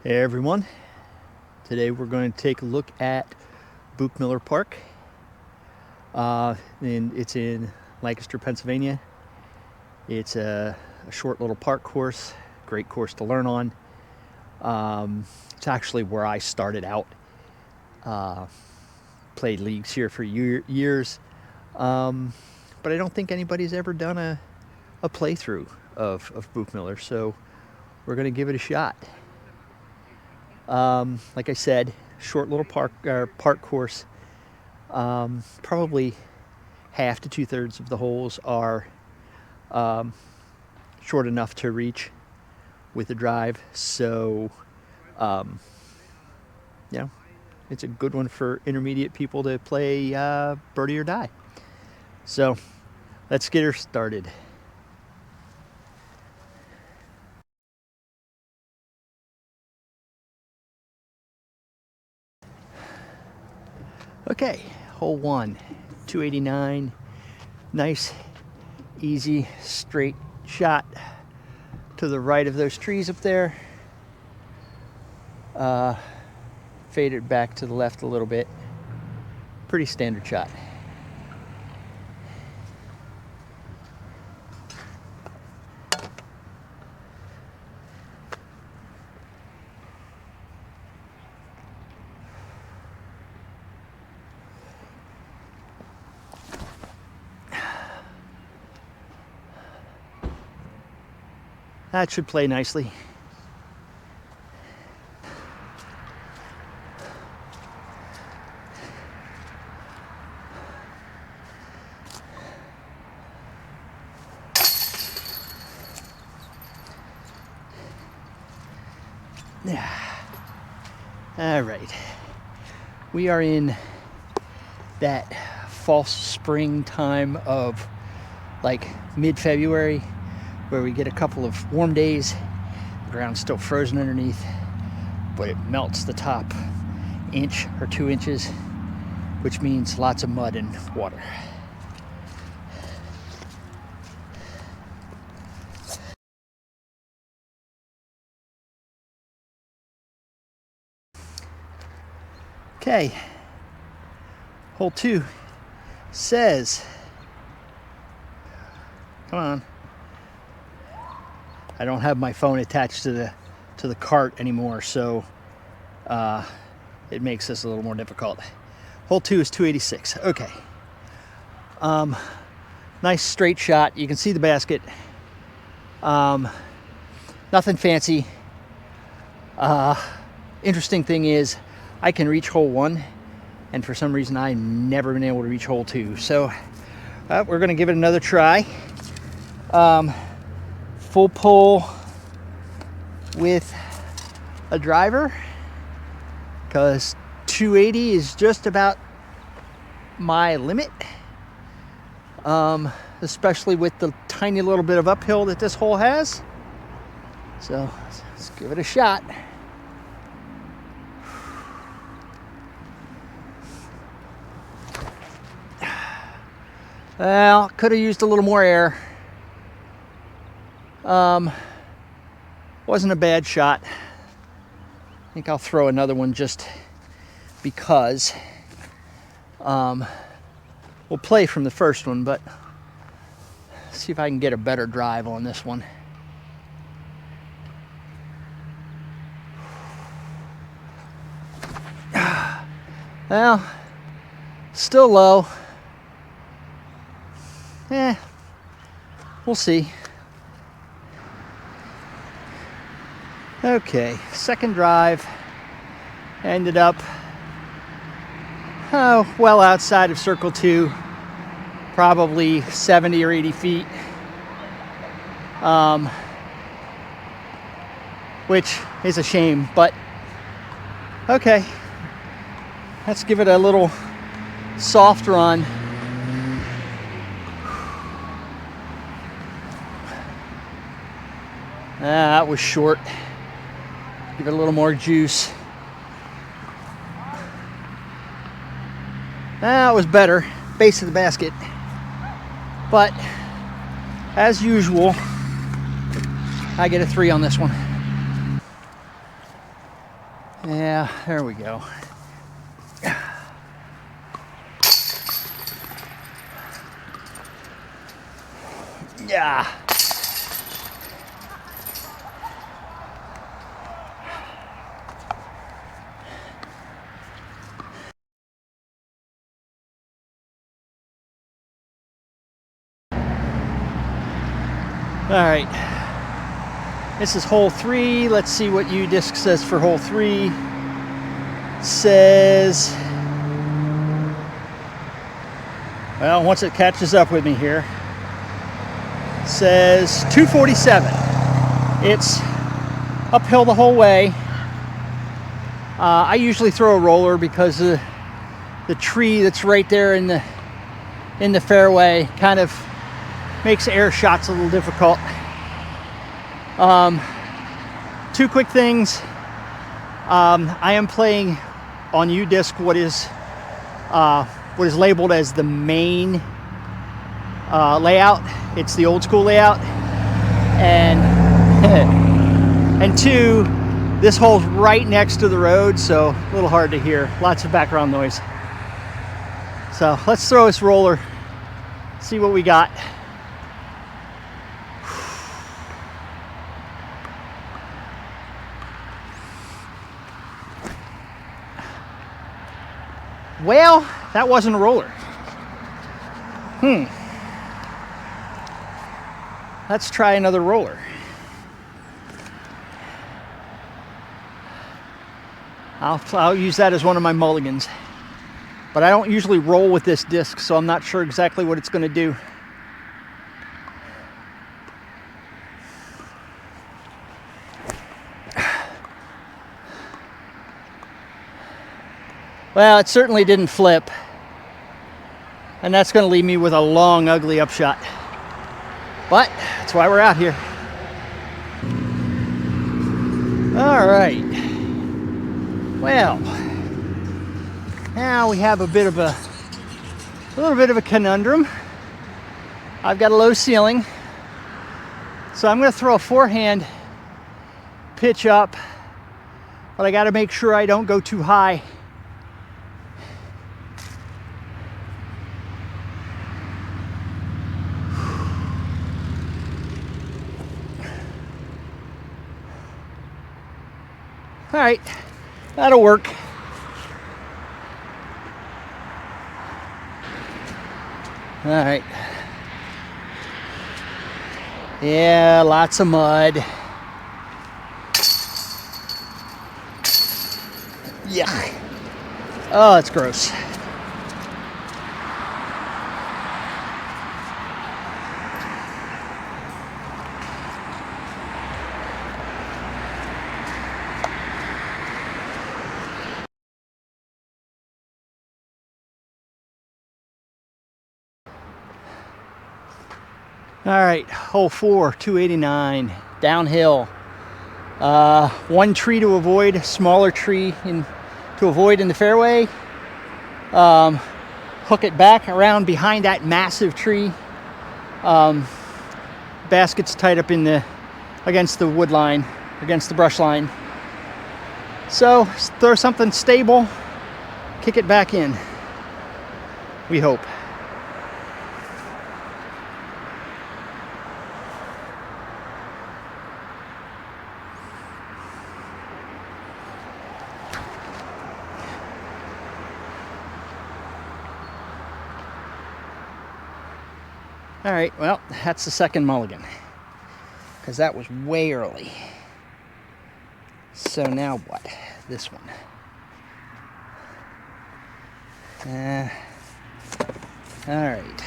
Hey everyone, today we're going to take a look at Buchmiller Park, and it's in Lancaster, Pennsylvania. It's a short little park course, great course to learn on. It's actually where I started out, played leagues here for years, but I don't think anybody's ever done a playthrough of Buchmiller, so we're going to give it a shot. Like I said, short little park course. Probably half to 2/3 of the holes are short enough to reach with a drive. So, it's a good one for intermediate people to play birdie or die. So, let's get her started. Okay, hole 1, 289. Nice, easy, straight shot to the right of those trees up there. Faded back to the left a little bit. Pretty standard shot. That should play nicely. Yeah. All right. We are in that false spring time of like mid-February, where we get a couple of warm days. The ground's still frozen underneath, but it melts the top inch or 2 inches, which means lots of mud and water. Okay, hole 2 says, come on. I don't have my phone attached to the cart anymore, so it makes this a little more difficult. Hole 2 is 286. Okay. Nice straight shot. You can see the basket. Nothing fancy. Interesting thing is, I can reach hole 1, and for some reason I've never been able to reach hole 2. So we're going to give it another try. Full pull with a driver, because 280 is just about my limit, especially with the tiny little bit of uphill that this hole has. So let's give it a shot. Well, could have used a little more air. Wasn't a bad shot. I think I'll throw another one just because. We'll play from the first one, but see if I can get a better drive on this one. Well, still low. We'll see. Okay, second drive ended up well outside of circle 2, probably 70 or 80 feet, which is a shame, but okay, let's give it a little soft run. That was short. Give it a little more juice. That was better. Base of the basket. But as usual, I get a 3 on this one. Yeah, there we go. Yeah. All right. This is hole 3. Let's see what U-disc says for hole 3. Says, well, once it catches up with me here, says 247. It's uphill the whole way. I usually throw a roller because the tree that's right there in the fairway kind of makes air shots a little difficult. Two quick things. I am playing on U-disc what is labeled as the main layout. It's the old school layout, and and two, this hole's right next to the road, so a little hard to hear. Lots of background noise. So let's throw this roller, see what we got. Well, that wasn't a roller. Let's try another roller. I'll use that as one of my mulligans. But I don't usually roll with this disc, so I'm not sure exactly what it's going to do. Well, it certainly didn't flip. And that's going to leave me with a long, ugly upshot. But that's why we're out here. All right. Well, now we have a little bit of a conundrum. I've got a low ceiling, so I'm going to throw a forehand pitch up, but I got to make sure I don't go too high. All right, that'll work. All right. Yeah, lots of mud. Yuck. Oh, that's gross. All right, hole 4, 289, downhill. One tree to avoid, smaller tree to avoid in the fairway. Hook it back around behind that massive tree. Basket's tied up against the wood line, against the brush line. So throw something stable, kick it back in. We hope. All right, well, that's the second mulligan, because that was way early. So now what? This one. All right.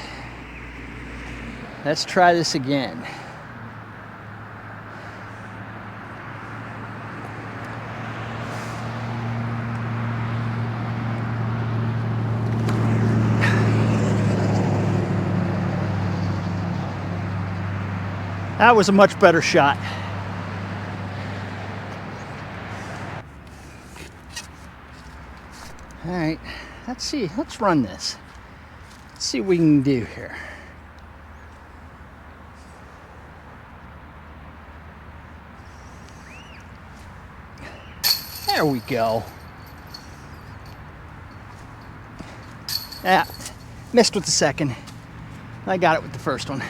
Let's try this again. That was a much better shot. All right, let's see. Let's run this. Let's see what we can do here. There we go. Yeah, missed with the second. I got it with the first one.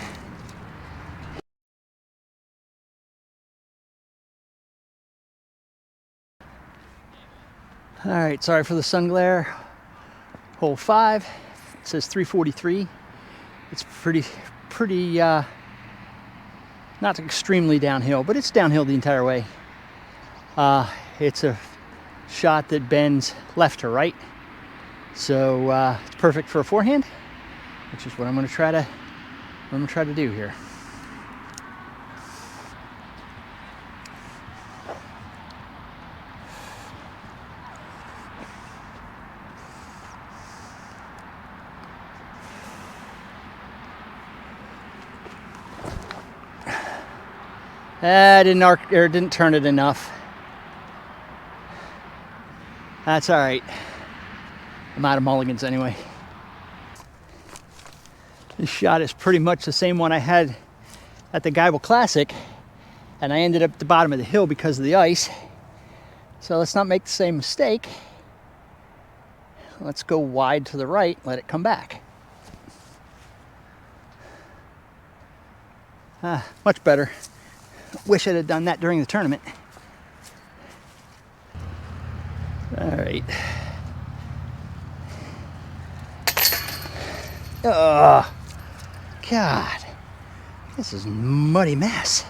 All right, sorry for the sun glare. Hole 5, it says 343. It's pretty, not extremely downhill, but it's downhill the entire way. It's a shot that bends left to right. So it's perfect for a forehand, which is what I'm going to try to do here. Didn't turn it enough. That's all right. I'm out of mulligans anyway. This shot is pretty much the same one I had at the Geibel Classic, and I ended up at the bottom of the hill because of the ice. So let's not make the same mistake. Let's go wide to the right, let it come back. Much better. Wish I'd have done that during the tournament. All right. Oh, God. This is a muddy mess.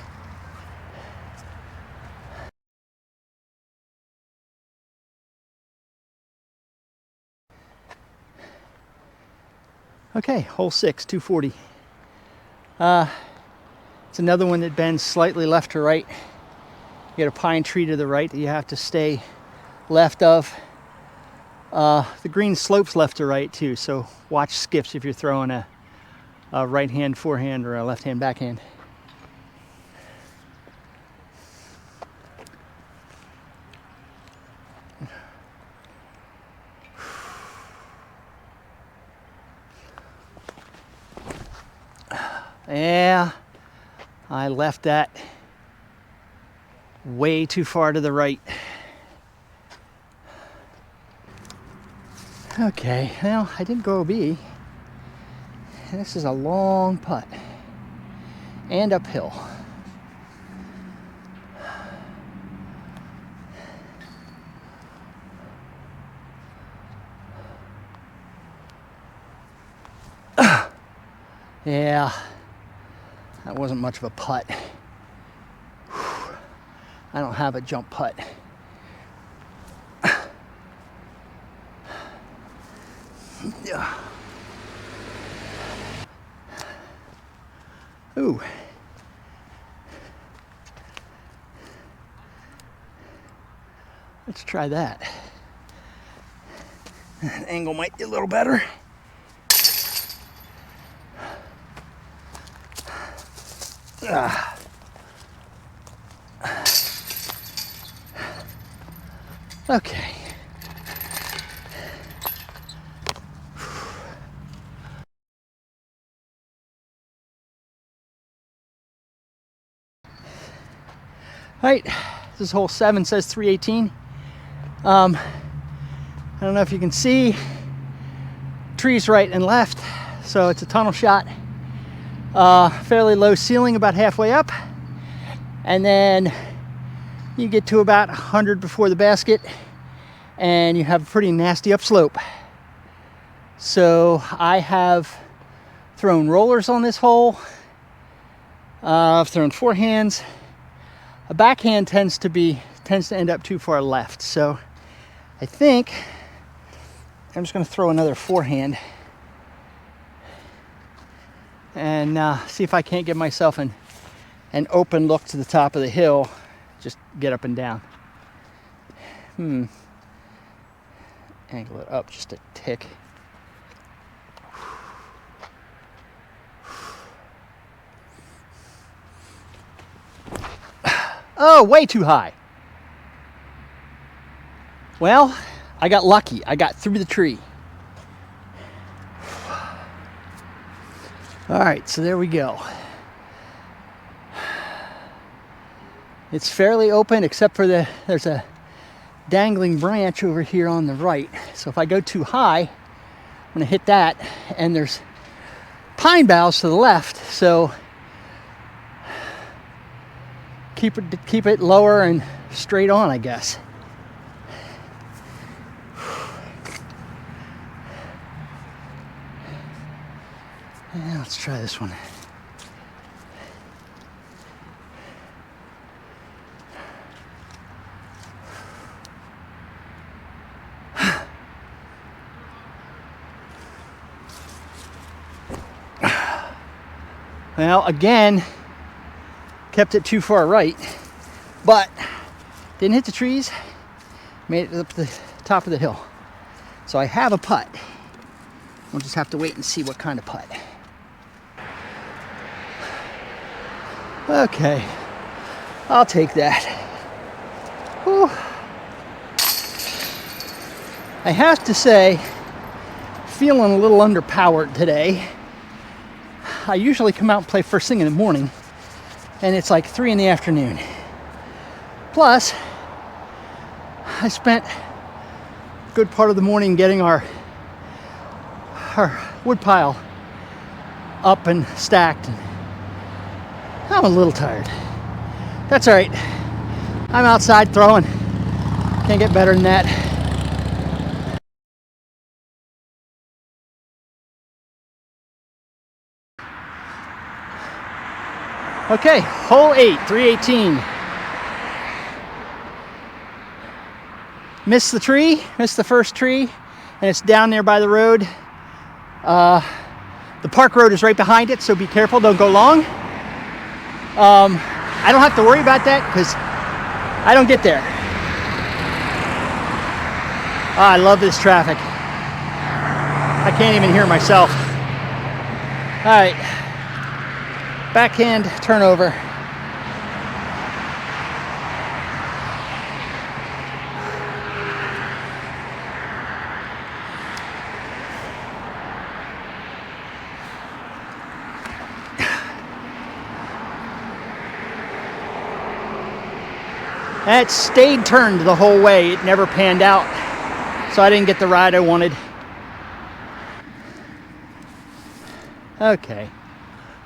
Okay, hole 6, 240. It's another one that bends slightly left to right. You got a pine tree to the right that you have to stay left of. The green slopes left to right too, so watch skips if you're throwing a right-hand forehand or a left-hand backhand. Yeah, I left that way too far to the right. Okay, well, I didn't go OB. This is a long putt and uphill. Yeah, that wasn't much of a putt. I don't have a jump putt. Ooh. Let's try that. That angle might be a little better. Okay. All right, this is hole 7, says 318. I don't know if you can see, trees right and left, so it's a tunnel shot. Fairly low ceiling, about halfway up, and then you get to about 100 before the basket, and you have a pretty nasty upslope. So I have thrown rollers on this hole. I've thrown forehands. A backhand tends to end up too far left, so I think I'm just going to throw another forehand and see if I can't give myself an open look to the top of the hill. Just get up and down. Angle it up just a tick. Oh, way too high. Well, I got lucky. I got through the tree. All right, so there we go. It's fairly open except for there's a dangling branch over here on the right. So if I go too high, I'm gonna hit that, and there's pine boughs to the left, so keep it lower and straight on, I guess. Yeah, let's try this one. Well, again, kept it too far right, but didn't hit the trees, made it up the top of the hill. So I have a putt. We'll just have to wait and see what kind of putt. Okay, I'll take that. Whew. I have to say, feeling a little underpowered today. I usually come out and play first thing in the morning, and it's like 3 in the afternoon. Plus, I spent a good part of the morning getting our wood pile up and stacked. I'm a little tired. That's all right. I'm outside throwing. Can't get better than that. Okay, hole 8, 318. Missed the tree, missed the first tree, and it's down there by the road. The park road is right behind it, so be careful, don't go long. I don't have to worry about that because I don't get there. I love this traffic. I can't even hear myself. All right. Backhand turnover. That stayed turned the whole way. It never panned out, so I didn't get the ride I wanted. Okay.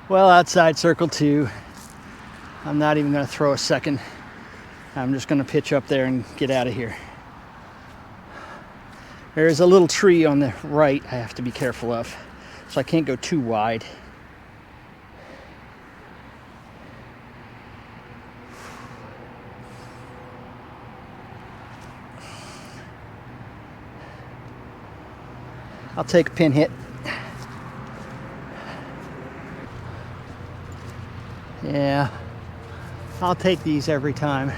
Well, outside circle 2. I'm not even going to throw a second. I'm just going to pitch up there and get out of here. There's a little tree on the right I have to be careful of, so I can't go too wide. I'll take a pin hit. Yeah, I'll take these every time.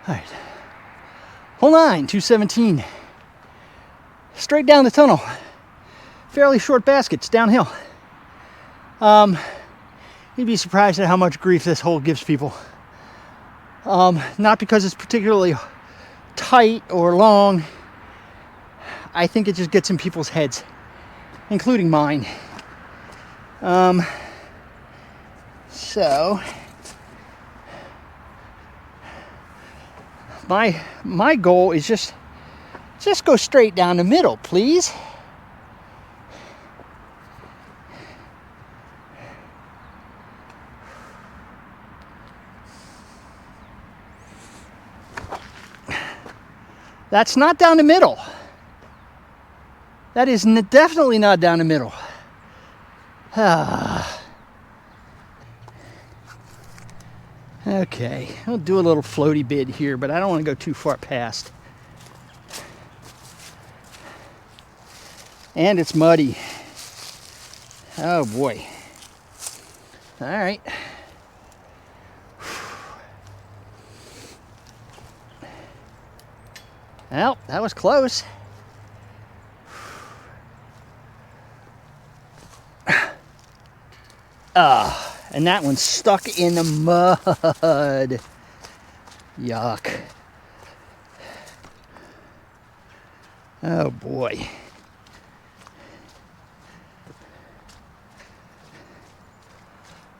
All right, hole 9, 217. Straight down the tunnel. Fairly short baskets downhill. You'd be surprised at how much grief this hole gives people. Not because it's particularly tight or long. I think it just gets in people's heads, including mine. So my goal is just go straight down the middle, please. That's not down the middle. That is definitely not down the middle. Okay, I'll do a little floaty bid here, but I don't want to go too far past. And it's muddy. Oh boy. All right. Well, that was close. And that one's stuck in the mud. Yuck. Oh boy.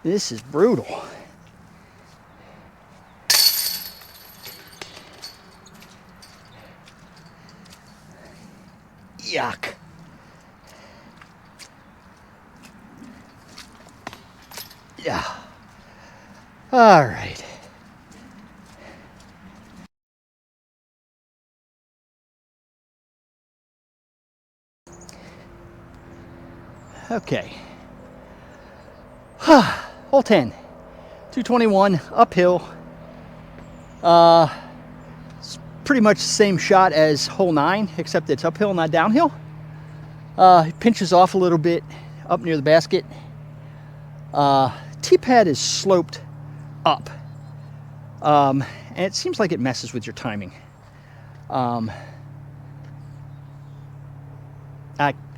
This is brutal. Yuck. Yeah. All right. Okay. Hole 10. 221 uphill. It's pretty much the same shot as hole 9, except it's uphill, not downhill. It pinches off a little bit up near the basket. Tee-pad is sloped up. And it seems like it messes with your timing. I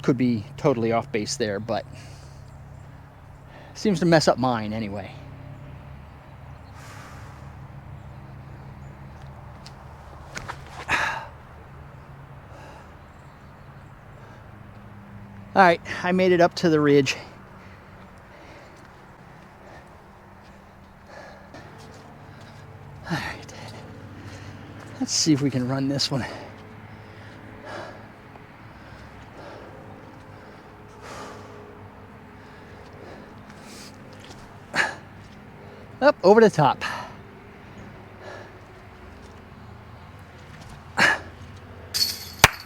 could be totally off base there, but seems to mess up mine anyway. All right, I made it up to the ridge. All right, let's see if we can run this one. Up over the top.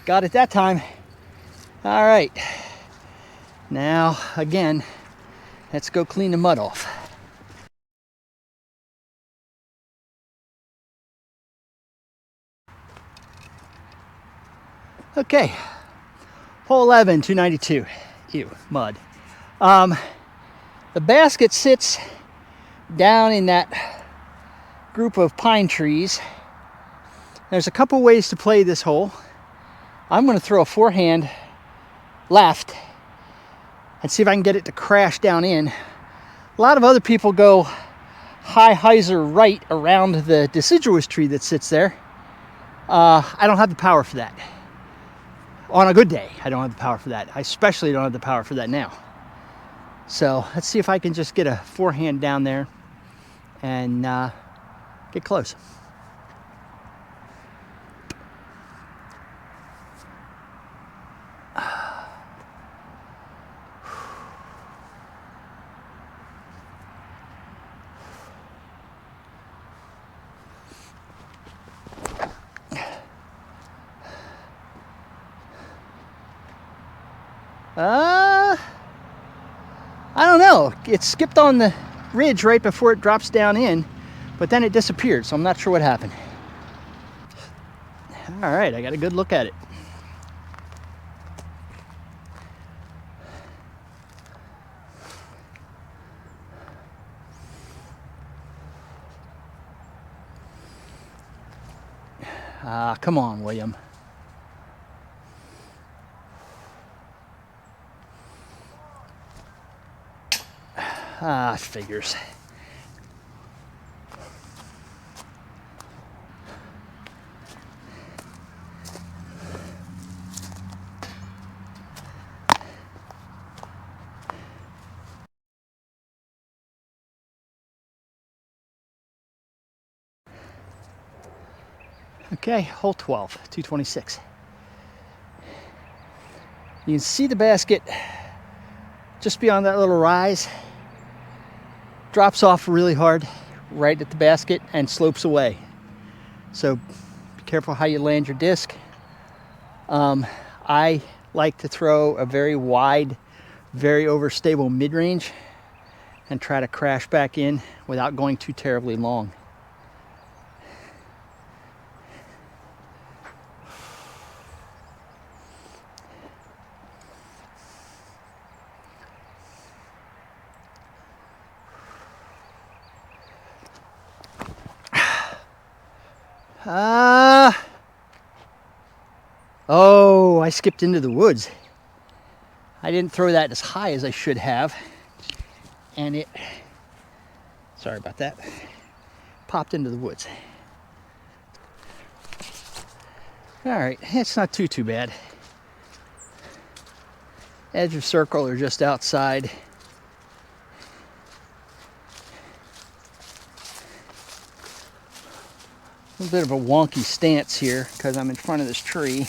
Got it that time. All right. Now, again, let's go clean the mud off. Okay. Hole 11, 292. Ew, mud. The basket sits down in that group of pine trees. There's a couple ways to play this hole. I'm going to throw a forehand left and see if I can get it to crash down in. A lot of other people go high hyzer right around the deciduous tree that sits there. I don't have the power for that. On a good day, I don't have the power for that. I especially don't have the power for that now. So let's see if I can just get a forehand down there and get close. I don't know. It skipped on the ridge right before it drops down in, but then it disappeared, so I'm not sure what happened. All right, I got a good look at it. Come on, William. Figures. Okay, hole 12, 226. You can see the basket just beyond that little rise. Drops off really hard right at the basket and slopes away. So be careful how you land your disc. I like to throw a very wide, very overstable mid-range and try to crash back in without going too terribly long. Oh, I skipped into the woods. I didn't throw that as high as I should have. And it, sorry about that, popped into the woods. All right, it's not too bad. edge of circle or just outside. A little bit of a wonky stance here because I'm in front of this tree.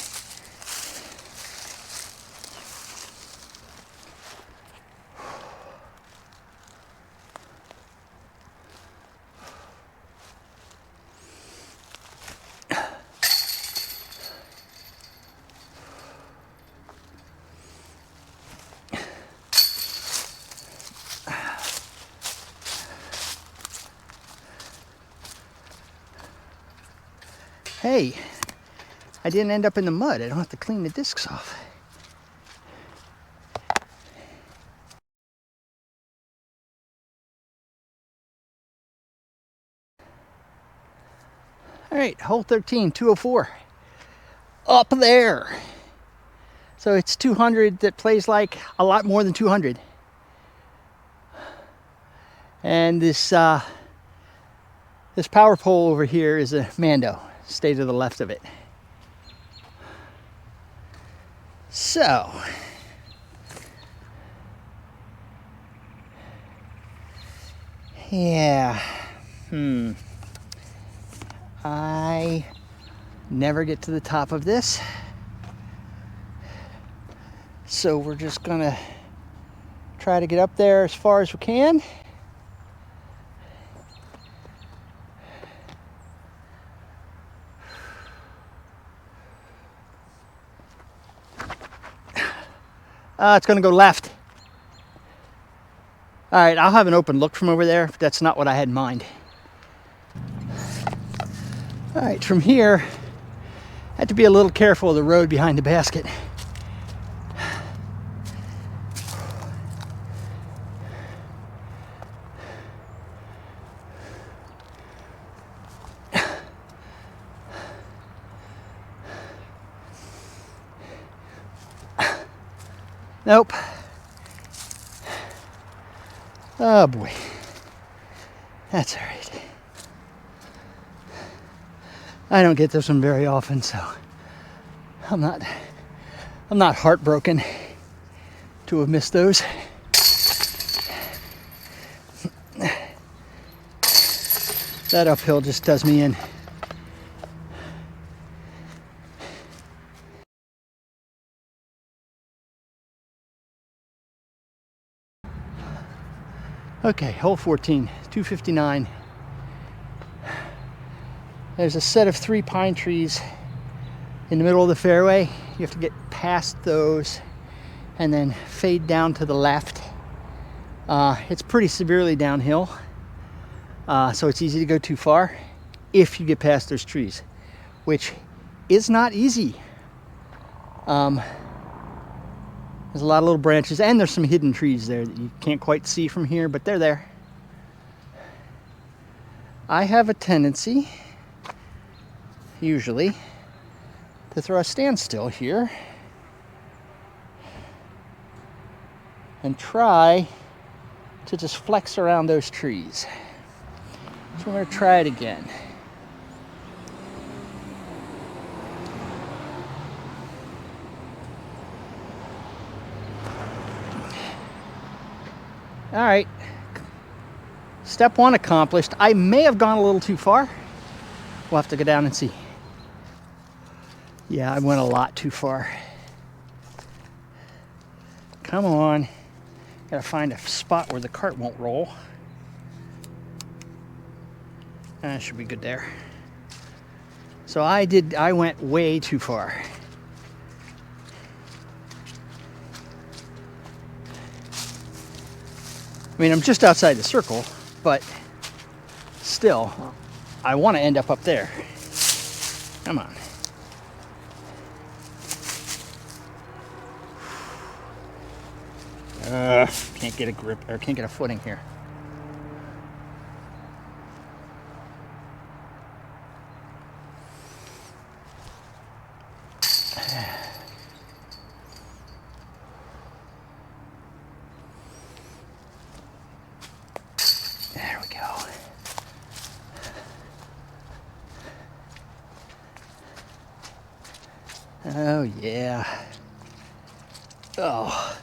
Hey, I didn't end up in the mud. I don't have to clean the discs off. All right, hole 13, 204. Up there. So it's 200 that plays like a lot more than 200. And this power pole over here is a Mando. Stay to the left of it. So, yeah, I never get to the top of this. So we're just gonna try to get up there as far as we can. It's going to go left. All right, I'll have an open look from over there, but that's not what I had in mind. All right, from here, I have to be a little careful of the road behind the basket. Nope. Oh boy. That's all right. I don't get this one very often, so I'm not heartbroken to have missed those. That uphill just does me in. Okay, hole 14, 259. There's a set of 3 pine trees in the middle of the fairway. You have to get past those and then fade down to the left. It's pretty severely downhill, so it's easy to go too far if you get past those trees, which is not easy. There's a lot of little branches, and there's some hidden trees there that you can't quite see from here, but they're there. I have a tendency, usually, to throw a standstill here and try to just flex around those trees. So I'm going to try it again. All right, step 1 accomplished. I may have gone a little too far. We'll have to go down and see. Yeah, I went a lot too far. Come on. Gotta find a spot where the cart won't roll. That should be good there. So I went way too far. I mean, I'm just outside the circle, but still, I want to end up there. Come on. Can't get a grip, or can't get a footing here. There we go. Oh, yeah. Oh.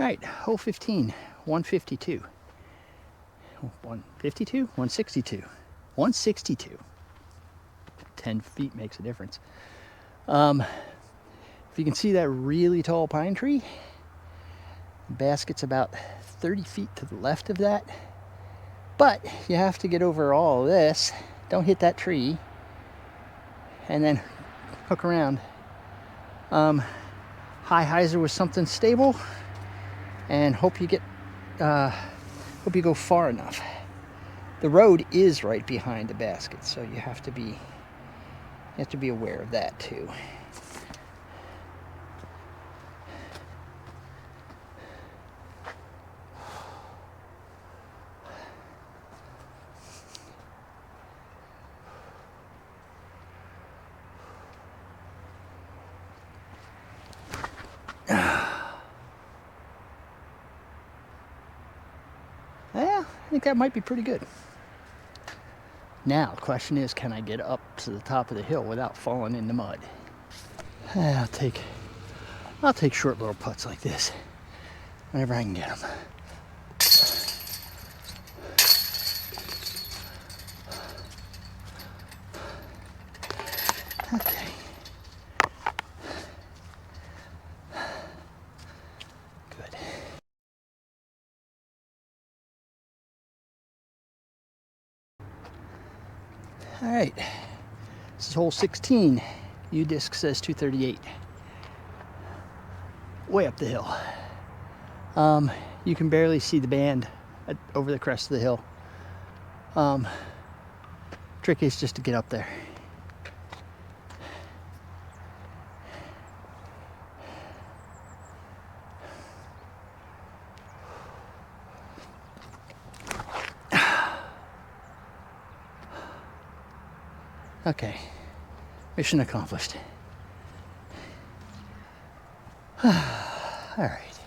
All right, hole 15, 152. 152? 162. 162. 10 feet makes a difference. If you can see that really tall pine tree, the basket's about 30 feet to the left of that. But you have to get over all of this. Don't hit that tree. And then hook around. High hyzer with something stable, and hope you go far enough. The road is right behind the basket, so you have to be aware of that too. Yeah, I think that might be pretty good. Now, the question is, can I get up to the top of the hill without falling in the mud? I'll take short little putts like this whenever I can get them. Okay. Good. All right, this is hole 16. U-disc says 238. Way up the hill. You can barely see the band over the crest of the hill. Trick is just to get up there. Okay, mission accomplished. All right,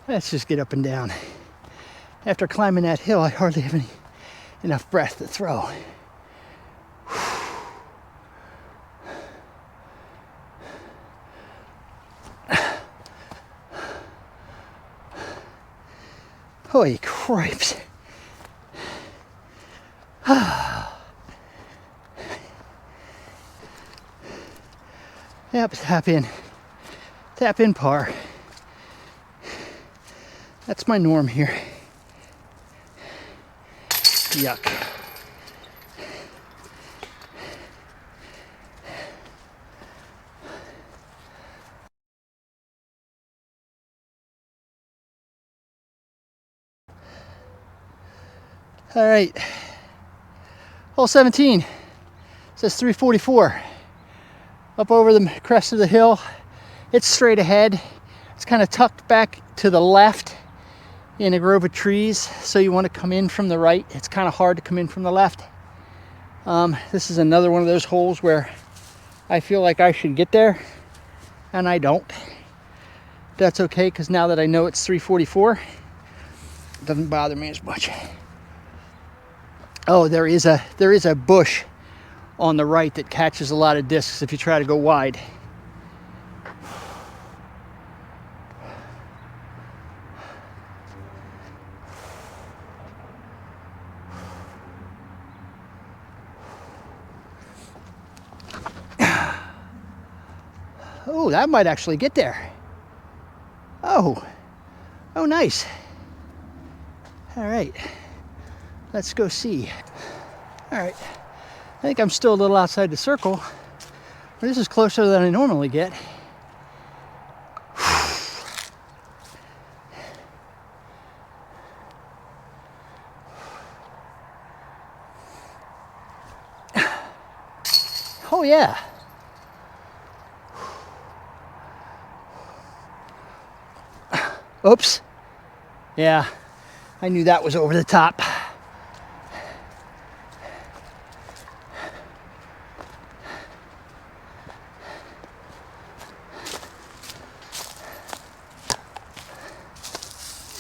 let's just get up and down. After climbing that hill, I hardly have enough breath to throw. Holy cripes. Yep, tap in par. That's my norm here. Yuck. All right, hole 17 says 344. Up over the crest of the hill. It's straight ahead. It's kind of tucked back to the left in a grove of trees, so you want to come in from the right. It's kind of hard to come in from the left. This is another one of those holes where I feel like I should get there, and I don't. That's okay, because now that I know it's 344, it doesn't bother me as much. Oh, there is a bush on the right that catches a lot of discs if you try to go wide. Oh, that might actually get there. Oh, nice. All right, let's go see. All right. I think I'm still a little outside the circle, but this is closer than I normally get. Oh yeah. Oops. Yeah, I knew that was over the top.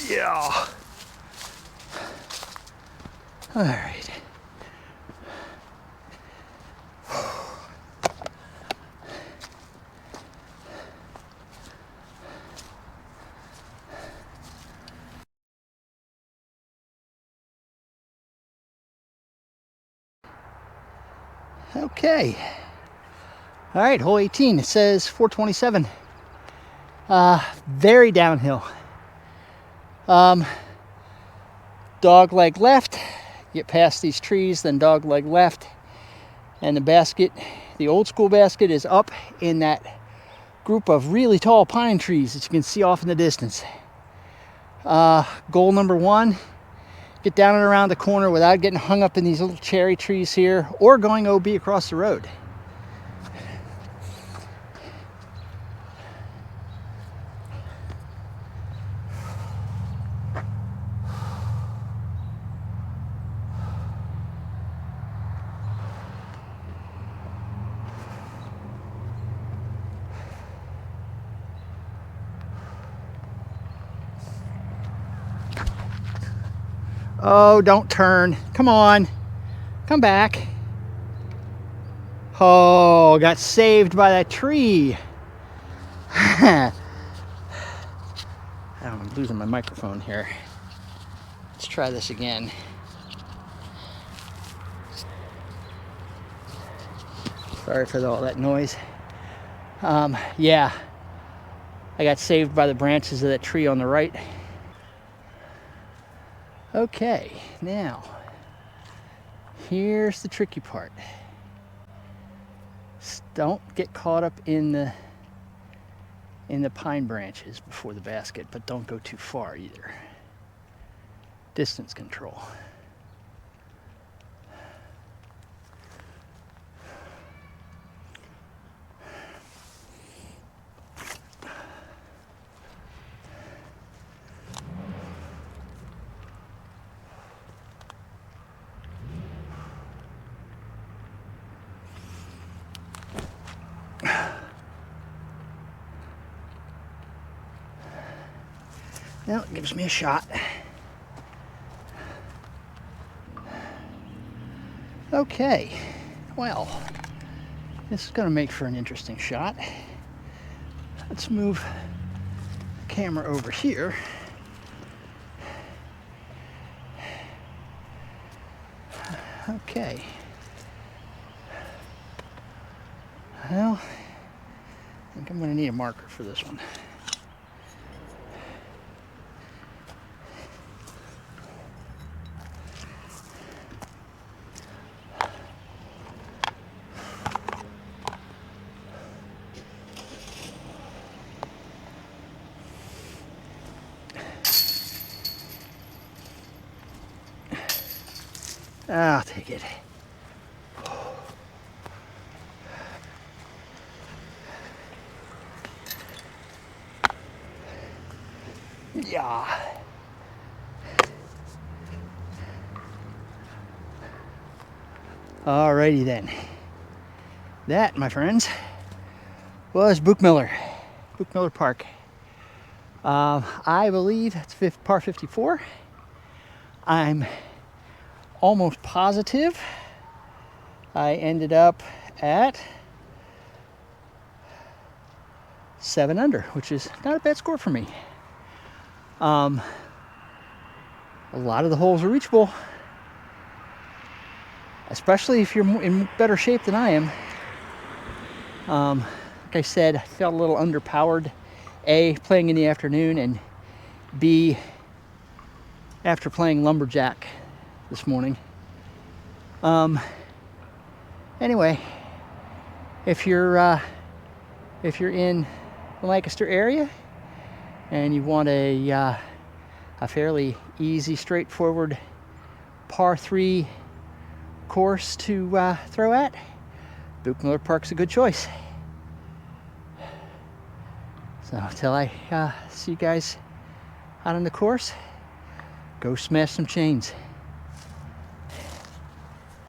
Yeah. All right. Okay. All right, hole 18. It says 427. Very downhill. Dog leg left. Get past these trees, then dog leg left. And the basket, the old school basket, is up in that group of really tall pine trees that you can see off in the distance. Goal number 1, get down and around the corner without getting hung up in these little cherry trees here or going OB across the road. Oh, don't turn. Come on. Come back. Oh, got saved by that tree. I'm losing my microphone here. Let's try this again. Sorry for all that noise. Yeah, I got saved by the branches of that tree on the right. Okay, now, here's the tricky part. Don't get caught up in the pine branches before the basket, but don't go too far either. Distance control. Now it gives me a shot. Okay, well, this is going to make for an interesting shot. Let's move the camera over here. Okay. Well, I think I'm going to need a marker for this one. I'll take it. Yeah. Alrighty then. That, my friends, was Buchmiller Park. I believe it's par 54. I'm almost positive I ended up at 7 under, which is not a bad score for me. A lot of the holes are reachable, especially if you're in better shape than I am. Like I said, I felt a little underpowered, A, playing in the afternoon, and B, after playing lumberjack this morning. Anyway, if you're in the Lancaster area and you want a fairly easy, straightforward par 3 course to throw at, Buchmiller Park's a good choice. So until I see you guys out on the course, go smash some chains.